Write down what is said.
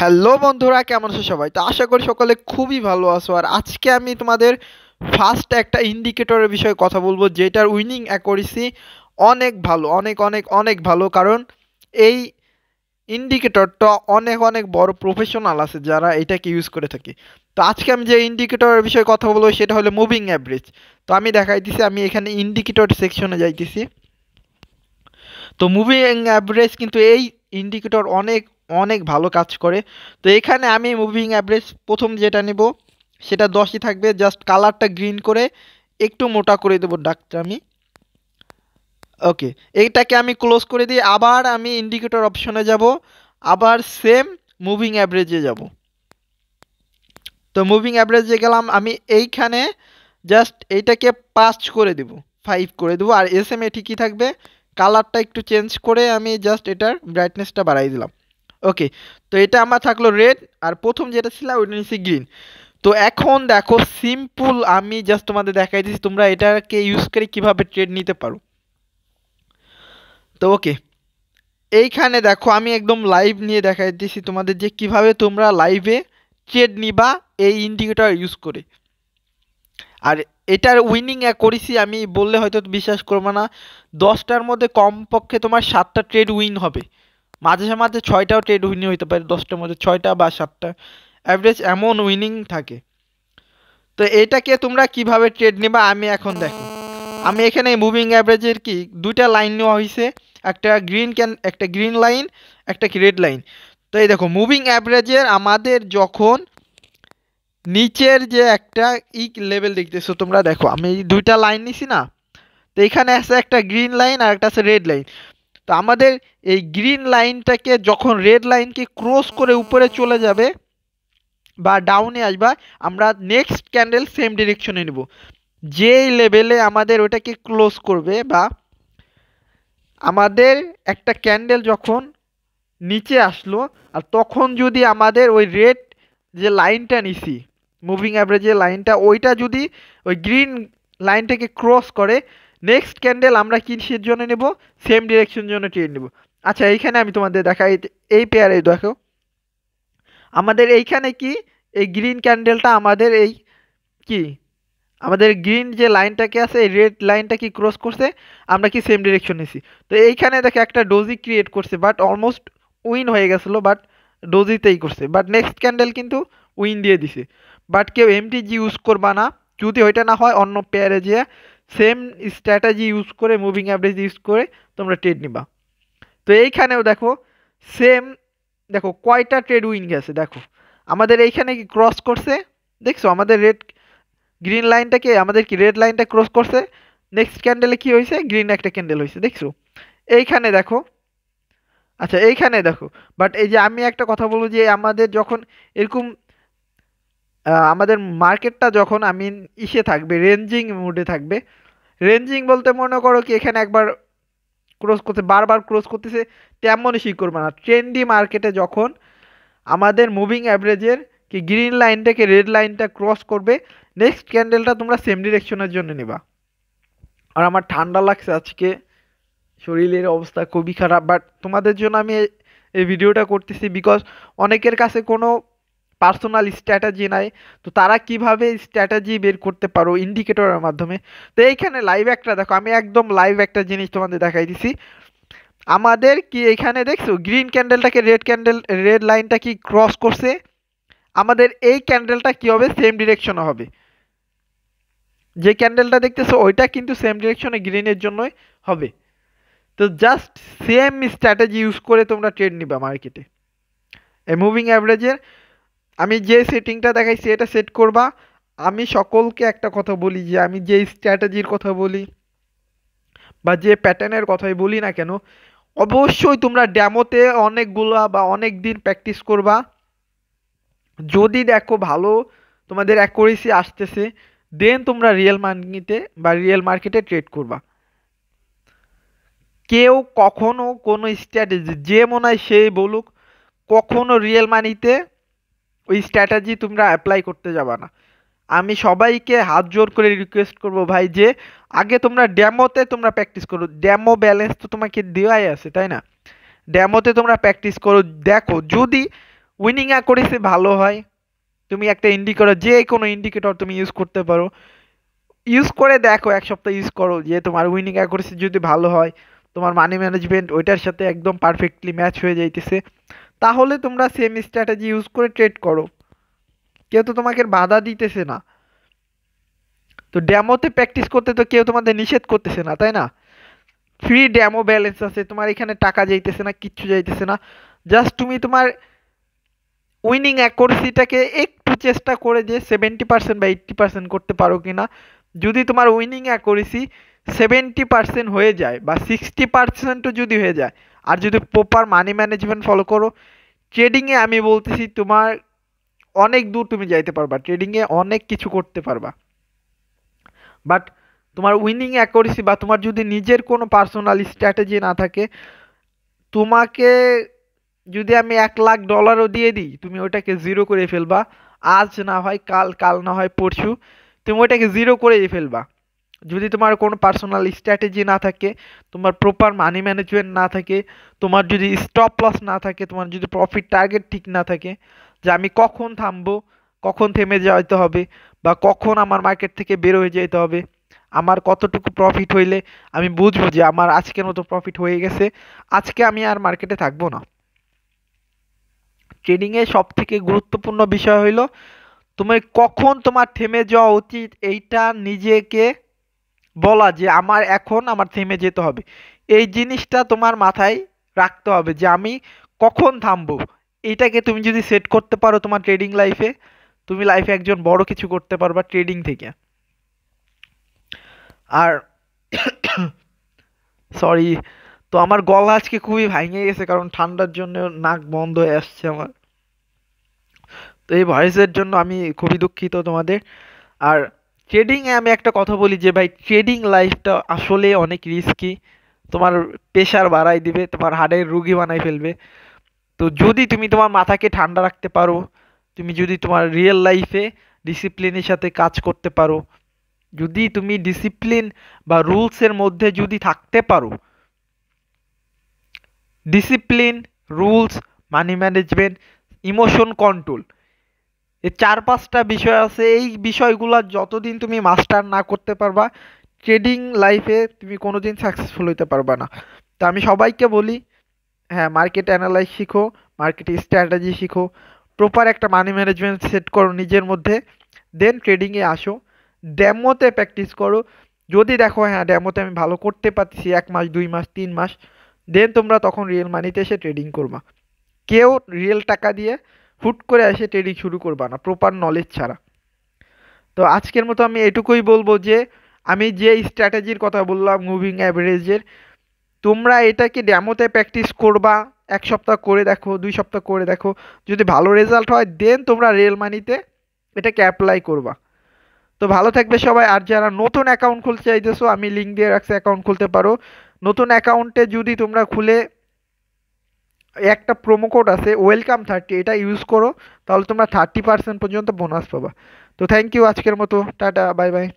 Hello বন্ধুরা, কেমন আছো সবাই? তো আশা করি সকলে খুবই ভালো আছো। আর আজকে আমি তোমাদের ফার্স্ট একটা ইন্ডিকেটরের বিষয়ে কথা বলবো, যেটার উইনিং অ্যাকুরেসি অনেক ভালো, অনেক অনেক অনেক ভালো। কারণ এই ইন্ডিকেটরটা অনেক অনেক বড় প্রফেশনাল আছে যারা এটাকে ইউজ করে থাকে। তো আজকে আমি যে ইন্ডিকেটরের বিষয়ে কথা বলবো সেটা হলো মুভিং অ্যাভারেজ। তো আমি দেখাইতেছি, আমি এখানে ইন্ডিকেটর সেকশনে যাইতেছি। তো মুভিং অ্যাভারেজ কিন্তু এই ইন্ডিকেটর অনেক অনেক ভালো কাজ করে। তো এখানে আমি মুভিং অ্যাভারেজ প্রথম যেটা নেব সেটা 10ই থাকবে। জাস্ট কালারটা গ্রিন করে একটু মোটা করে দেবো ডাকটা আমি। ওকে, এইটাকে আমি ক্লোজ করে দিই। আবার আমি ইন্ডিকেটর অপশনে যাব, আবার সেম মুভিং অ্যাভারেজে যাব। তো মুভিং অ্যাভারেজে গেলাম, আমি এইখানে জাস্ট এইটাকে 5 করে দেব, 5 করে দেবো। আর এস এম এ ঠিকই থাকবে, কালারটা একটু চেঞ্জ করে আমি জাস্ট এটার ব্রাইটনেসটা বাড়াই দিলাম। ওকে, তো এটা আমার থাকলো রেড, আর প্রথম যেটা ছিল ওইটা নিচ্ছি গ্রিন। তো এখন দেখো সিম্পল, আমি জাস্ট তোমাদের দেখাই দিচ্ছি তোমরা এটাকে ইউজ করে কিভাবে ট্রেড নিতে পারো। তো ওকে, এইখানে দেখো আমি একদম লাইভ নিয়ে দেখাই দিচ্ছি তোমাদের যে কিভাবে তোমরা লাইভে ট্রেড নিবা এই ইন্ডিকেটর ইউজ করে। আর এটার উইনিং করেছি আমি বললে হয়তো বিশ্বাস করবে না, 10টার মধ্যে কমপক্ষে তোমার 7টা ট্রেড উইন হবে। মাঝে মাঝে 6টাও ট্রেড উইন হইতে পারে, 10টার মধ্যে 6টা বা 7টা অ্যাভারেজ এমন উইনিং থাকে। তো এটাকে তোমরা কিভাবে ট্রেড নেবা আমি এখন দেখো। আমি এখানে মুভিং অ্যাভারেজের কি দুইটা লাইন নেওয়া হয়েছে, একটা গ্রিন লাইন, একটা কি রেড লাইন। তো এই দেখো মুভিং অ্যাভারেজের আমাদের যখন নিচের যে একটা লেভেল দেখতেছো তোমরা, দেখো আমি দুইটা লাইন নিছি না। তো এখানে আছে একটা গ্রিন লাইন আর একটা আছে রেড লাইন। তো আমাদের এই গ্রিন লাইনটাকে যখন রেড লাইনকে ক্রস করে উপরে চলে যাবে বা ডাউনে আসবা, আমরা নেক্সট ক্যান্ডেল সেম ডিরেকশনে নেব। যেই লেভেলে আমাদের ওটাকে ক্লোজ করবে বা আমাদের একটা ক্যান্ডেল যখন নিচে আসলো, আর তখন যদি আমাদের ওই রেড যে লাইনটা নিছি, মুভিং অ্যাভারেজের লাইনটা, ওইটা যদি ওই গ্রিন লাইনটাকে ক্রস করে, নেক্সট ক্যান্ডেল আমরা কিসের জন্য নেব? সেম ডিরেকশন জন্য ট্রেড নেব। আচ্ছা, এইখানে আমি তোমাদের দেখাই, এই পেয়ারে দেখো আমাদের এইখানে কি এই গ্রিন ক্যান্ডেলটা আমাদের এই কি আমাদের গ্রিন যে লাইনটাকে আছে এই রেড লাইনটা কি ক্রস করছে, আমরা কি সেম ডিরেকশন নিছি। তো এইখানে দেখো একটা ডোজি ক্রিয়েট করছে, বাট অলমোস্ট উইন হয়ে গেছিলো, বাট ডোজিতেই করছে, বাট নেক্সট ক্যান্ডেল কিন্তু উইন দিয়ে দিছে। বাট কেউ এমটিজি ইউজ করবা না, যদি ওইটা না হয় অন্য পেয়ারে যে সেম স্ট্র্যাটেজি ইউজ করে মুভিং অ্যাভারেজ ইউজ করে তোমরা ট্রেড নিবা। তো এইখানেও দেখো সেম, দেখো কয়টা ট্রেড উইন গেছে, দেখো আমাদের এইখানে কি ক্রস করছে, দেখছো আমাদের গ্রিন লাইনটাকে আমাদের কি রেড লাইনটা ক্রস করছে, নেক্সট ক্যান্ডেলে কি হয়েছে, গ্রিন একটা ক্যান্ডেল হয়েছে, দেখছো এইখানে দেখো। আচ্ছা এইখানে দেখো, বাট এই যে আমি একটা কথা বলবো যে আমাদের যখন এরকম আমাদের মার্কেটটা যখন আমি ইসে থাকবে, রেঞ্জিং মোডে থাকবে। রেঞ্জিং বলতে মনে করো কি এখানে একবার ক্রস করতে, বারবার ক্রস করতেছে, তেমনই শিক করবে না। ট্রেন্ডি মার্কেটে যখন আমাদের মুভিং অ্যাভারেজের কি গ্রিন লাইনটাকে রেড লাইনটা ক্রস করবে, নেক্সট ক্যান্ডেলটা তোমরা সেম ডিরেকশনের জন্য নেবা। আর আমার ঠান্ডা লাগছে আজকে, শরীরের অবস্থা খুবই খারাপ, বাট তোমাদের জন্য আমি এই ভিডিওটা করতেছি বিকজ অনেকের কাছে কোনো পার্সোনাল স্ট্র্যাটেজি নাই। তো তারা কিভাবে স্ট্র্যাটেজি বের করতে পারো ইন্ডিকেটরের মাধ্যমে। তো এইখানে লাইভ একটা দেখো, আমি একদম লাইভ একটা জিনিস তোমাদের দেখাই দিছি। আমাদের কি এখানে দেখছো গ্রিন ক্যান্ডেলটাকে রেড লাইনটা কি ক্রস করছে, আমাদের এই ক্যান্ডেলটা কি হবে, সেম ডিরেকশনে হবে। যে ক্যান্ডেলটা দেখতেছো ওইটা কিন্তু সেম ডিরেকশনে গ্রিনের জন্যই হবে। তো জাস্ট সেম স্ট্র্যাটেজি ইউজ করে তোমরা ট্রেড নিবা মার্কেটে। এই মুভিং অ্যাভারেজের আমি যে সেটিংটা দেখাইছি এটা সেট করবা। আমি সকলকে একটা কথা বলি যে আমি যে স্ট্র্যাটেজির কথা বলি বা যে প্যাটার্নের কথাই বলি না কেন, অবশ্যই তোমরা ড্যামোতে অনেকগুলা বা অনেক দিন প্র্যাকটিস করবা। যদি দেখো ভালো তোমাদের অ্যাকুরেসি আসতেছে, দেন তোমরা রিয়েল মানিতে বা রিয়েল মার্কেটে ট্রেড করবা। কেউ কখনো কোনো স্ট্র্যাটেজি যে মনে হয় সেই বলুক, কখনো রিয়েল মানিতে ওই স্ট্র্যাটেজি তোমরা অ্যাপ্লাই করতে যাবা না। আমি সবাইকে হাত জোর করে রিকোয়েস্ট করব ভাই যে আগে তোমরা ড্যামোতে তোমরা প্র্যাকটিস করো। ড্যামো ব্যালেন্স তো তোমাকে দেওয়াই আছে, তাই না? ড্যামোতে তোমরা প্র্যাকটিস করো, দেখো যদি উইনিং অ্যাকুরেসি ভালো হয়, তুমি একটা ইন্ডিকেটর, যে কোনো ইন্ডিকেটর তুমি ইউজ করতে পারো, ইউজ করে দেখো, এক সপ্তাহ ইউজ করো, যে তোমার উইনিং অ্যাকুরেসি যদি ভালো হয়, তোমার মানি ম্যানেজমেন্ট ওইটার সাথে একদম পারফেক্টলি ম্যাচ হয়ে যাইতেছে, তাহলে তোমরা সেম স্ট্র্যাটেজি ইউজ করে ট্রেড করো। কেউ তো তোমাকে বাধা দিতেছে না। তো ড্যামোতে প্র্যাকটিস করতে তো কেউ তোমাদের নিষেধ করতেছে না, তাই না? ফ্রি ড্যামো ব্যালেন্স আছে, তোমার এখানে টাকা যাইতেছে না, কিচ্ছু যাইতেছে না। জাস্ট তুমি তোমার উইনিং অ্যাকুরেসিটাকে একটু চেষ্টা করে যে 70% বা 80% করতে পারো কিনা। যদি তোমার উইনিং অ্যাকুরেসি 70% হয়ে যায় বা 60%ও যদি হয়ে যায়, আর যদি প্রপার মানি ম্যানেজমেন্ট ফলো করো, ট্রেডিংয়ে আমি বলতেছি তোমার অনেক দূর তুমি যাইতে পারবা, ট্রেডিংয়ে অনেক কিছু করতে পারবা। বাট তোমার উইনিং অ্যাকুরেসি বা তোমার যদি নিজের কোনো পার্সোনাল স্ট্র্যাটেজি না থাকে, তোমাকে যদি আমি $1,00,000ও দিয়ে দিই, তুমি ওটাকে জিরো করে ফেলবা। আজ না হয় কাল, কাল না হয় পরশু, তুমি ওটাকে জিরো করেই ফেলবা। যদি তোমার কোনো পার্সোনাল স্ট্র্যাটেজি না থাকে, তোমার প্রপার মানি ম্যানেজমেন্ট না থাকে, তোমার যদি স্টপ লস না থাকে, তোমার যদি প্রফিট টার্গেট ঠিক না থাকে, যে আমি কখন থামবো, কখন থেমে যেতে হবে, বা কখন আমার মার্কেট থেকে বের হয়ে যেতে হবে, আমার কতটুকু প্রফিট হইলে আমি বুঝবো যে আমার আজকের মতো প্রফিট হয়ে গেছে, আজকে আমি আর মার্কেটে থাকবো না। ট্রেডিংয়ে সব থেকে গুরুত্বপূর্ণ বিষয় হইলো তুমি কখন তোমার থেমে যাওয়া উচিত, এইটা নিজেকে বলা যে আমার থেমে যেতে হবে। এই জিনিসটা তোমার মাথায় রাখতে হবে যে আমি কখন থামবো। এইটাকে তুমি যদি সেট করতে পারো তোমার ট্রেডিং লাইফে, তুমি লাইফে একজন বড় কিছু করতে পারবা ট্রেডিং থেকে। আর সরি, তো আমার গলা আজকে খুবই ভাঙে গেছে, কারণ ঠান্ডার জন্য নাক বন্ধ হয়ে আসছে আমার। তো এই ভয়েসের জন্য আমি খুবই দুঃখিত তোমাদের। আর ট্রেডিংয়ে আমি একটা কথা বলি যে ভাই, ট্রেডিং লাইফটা আসলে অনেক রিস্কি। তোমার প্রেশার বাড়াই দিবে, তোমার হাড়ের রুগী বানাই ফেলবে। তো যদি তুমি তোমার মাথাকে ঠান্ডা রাখতে পারো, তুমি যদি তোমার রিয়েল লাইফে ডিসিপ্লিনের সাথে কাজ করতে পারো, যদি তুমি ডিসিপ্লিন বা রুলসের মধ্যে যদি থাকতে পারো, discipline, rules, money management, emotion control, এই 4-5টা বিষয় আছে, এই বিষয়গুলো যতদিন তুমি মাস্টার না করতে পারবা, ট্রেডিং লাইফে তুমি কোনোদিন সাকসেসফুল হইতে পারবা না। তো আমি সবাইকে বলি, হ্যাঁ, মার্কেট অ্যানালাইজ শিখো, মার্কেট স্ট্র্যাটেজি শিখো, প্রপার একটা মানি ম্যানেজমেন্ট সেট করো নিজের মধ্যে, দেন ট্রেডিংয়ে আসো, ড্যামোতে প্র্যাকটিস করো। যদি দেখো হ্যাঁ ড্যামোতে আমি ভালো করতে পারছি 1 মাস, 2 মাস, 3 মাস, দেন তোমরা তখন রিয়েল মানিতে এসে ট্রেডিং করবা। কেউ রিয়েল টাকা দিয়ে হুট করে এসে ট্রেডিং শুরু করবা না প্রপার নলেজ ছাড়া। তো আজকের মতো আমি এটুকুই বলবো যে আমি যে স্ট্র্যাটেজির কথা বললাম মুভিং অ্যাভারেজের, তোমরা এটাকে ড্যামোতে প্র্যাকটিস করবা, 1 সপ্তাহ করে দেখো, 2 সপ্তাহ করে দেখো, যদি ভালো রেজাল্ট হয় দেন তোমরা রিয়েল মানিতে এটাকে অ্যাপ্লাই করবা। তো ভালো থাকবে সবাই। আর যারা নতুন অ্যাকাউন্ট খুলতে চাইতেছো, আমি লিঙ্ক দিয়ে রাখছি, অ্যাকাউন্ট খুলতে পারো। নতুন অ্যাকাউন্টে যদি তোমরা খুলে একটা প্রোমো কোড আছে ওয়েলকাম 30, এটা ইউজ করো, তাহলে তোমরা 30% পর্যন্ত বোনাস পাবা। তো থ্যাংক ইউ, আজকের মতো টাটা, বাই বাই।